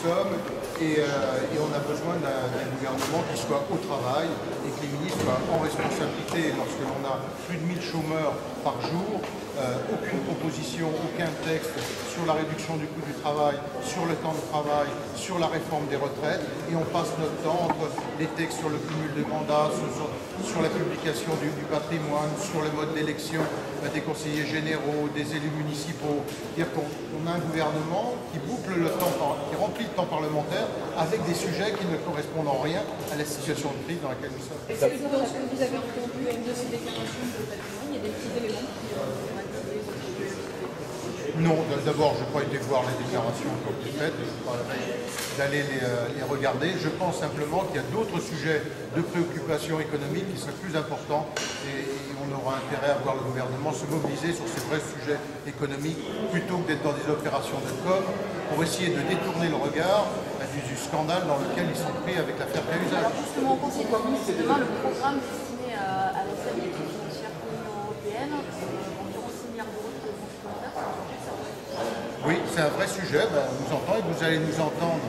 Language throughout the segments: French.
sommes et on a besoin d'un gouvernement qui soit au travail et que les ministres soient en responsabilité. Lorsque l'on a plus de 1000 chômeurs par jour, aucune proposition, aucun texte sur la réduction du coût du travail, sur le temps de travail, sur la réforme des retraites, et on passe notre temps entre les textes sur le cumul de mandats, sur la publication du patrimoine, sur le mode d'élection des conseillers généraux, des élus municipaux. C'est-à-dire qu'on a un gouvernement qui boucle le temps, qui remplit le temps parlementaire avec des sujets qui ne correspondent en rien à la situation de crise dans laquelle nous sommes. Est-ce que dans ce que vous avez entendu à une de ces déclarations de patrimoine, il y a des petits éléments qui Non, d'abord, je n'ai pas été voir les déclarations comme tu faites, je n'ai pas la veille d'aller les regarder. Je pense simplement qu'il y a d'autres sujets de préoccupation économique qui seraient plus importants et on aura intérêt à voir le gouvernement se mobiliser sur ces vrais sujets économiques plutôt que d'être dans des opérations de com pour essayer de détourner le regard du scandale dans lequel ils sont pris avec l'affaire Cahuzac. Justement, au Conseil des ministres, demain, le programme destiné à la stabilité financière de l'Union européenne, environ 6 milliards d'euros de crédits supplémentaires. Oui, c'est un vrai sujet. Nous entendons et vous allez nous entendre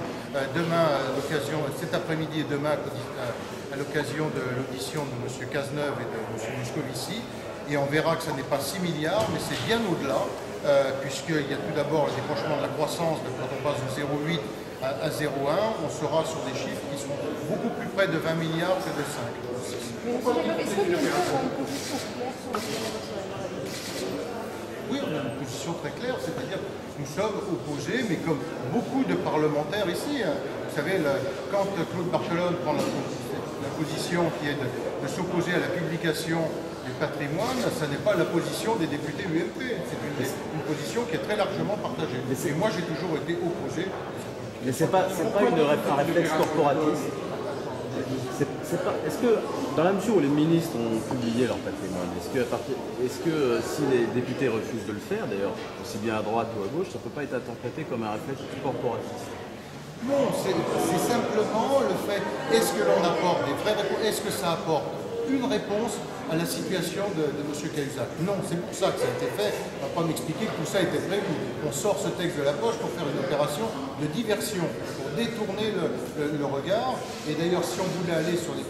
demain à l'occasion, cet après-midi et demain à l'occasion de l'audition de M. Cazeneuve et de M. Moscovici. Et on verra que ce n'est pas 6 milliards, mais c'est bien au-delà, puisqu'il y a tout d'abord le décrochement de la croissance, quand on passe de 0,8 à 0,1, on sera sur des chiffres qui sont beaucoup plus près de 20 milliards que de 5. Est-ce que les ministres ont une position claire sur le sujet national? Oui, on a une position très claire, c'est-à-dire que nous sommes opposés, mais comme beaucoup de parlementaires ici. Vous savez, quand Claude Barthelone prend la position qui est de s'opposer à la publication du patrimoine, ce n'est pas la position des députés UMP, c'est une position qui est très largement partagée. Et moi, j'ai toujours été opposé. Mais c'est pas un réflexe corporatiste. Est-ce que, dans la mesure où les ministres ont publié leur patrimoine, est-ce que si les députés refusent de le faire, d'ailleurs, aussi bien à droite ou à gauche, ça ne peut pas être interprété comme un réflexe corporatiste? Non, c'est simplement le fait, est-ce que l'on apporte des vraies réponses, est-ce que ça apporte une réponse à la situation de M. Cahuzac? Non, c'est pour ça que ça a été fait. On ne va pas m'expliquer que tout ça était prévu. On sort ce texte de la poche pour faire une opération de diversion, pour détourner le regard. Et d'ailleurs, si on voulait aller sur les...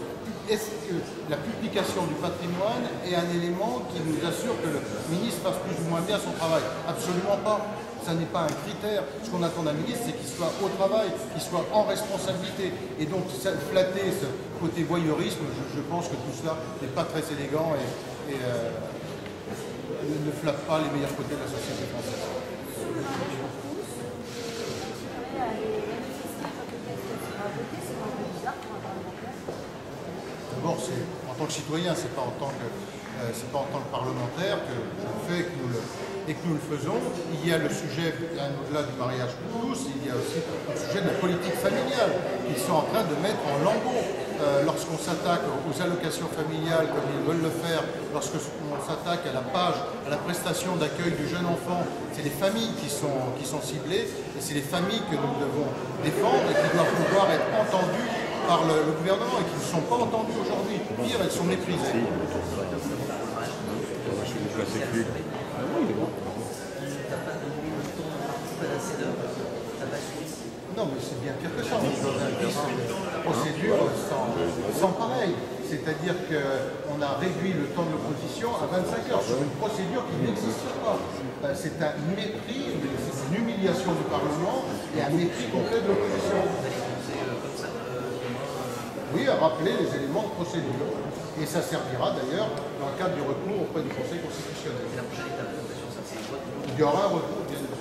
Est-ce que la publication du patrimoine est un élément qui nous assure que le ministre fasse plus ou moins bien son travail? Absolument pas. Ça n'est pas un critère. Ce qu'on attend d'un ministre, c'est qu'il soit au travail, qu'il soit en responsabilité. Et donc, flatter ce côté voyeurisme, je pense que tout cela n'est pas très élégant et ne flatte pas les meilleurs côtés de la société française. D'abord, en tant que citoyen, c'est pas en tant que parlementaire que je le fais et que nous le faisons. Il y a le sujet, au-delà du mariage pour tous, il y a aussi le sujet de la politique familiale qu'ils sont en train de mettre en lambeaux. Lorsqu'on s'attaque aux allocations familiales comme ils veulent le faire, lorsqu'on s'attaque à la prestation d'accueil du jeune enfant, c'est les familles qui sont ciblées et c'est les familles que nous devons défendre et qui doivent pouvoir être entendues par le gouvernement et qui ne sont pas entendues aujourd'hui. Pire, elles sont méprisées. Non, mais c'est bien pire que ça. Une procédure sans pareil. C'est-à-dire qu'on a réduit le temps de l'opposition à 25 heures sur une procédure qui n'existe pas. C'est un mépris, c'est une humiliation du Parlement et un mépris complet de l'opposition. Oui, à rappeler les éléments de procédure. Et ça servira d'ailleurs dans le cadre du recours auprès du Conseil constitutionnel. Il y aura un recours, bien sûr.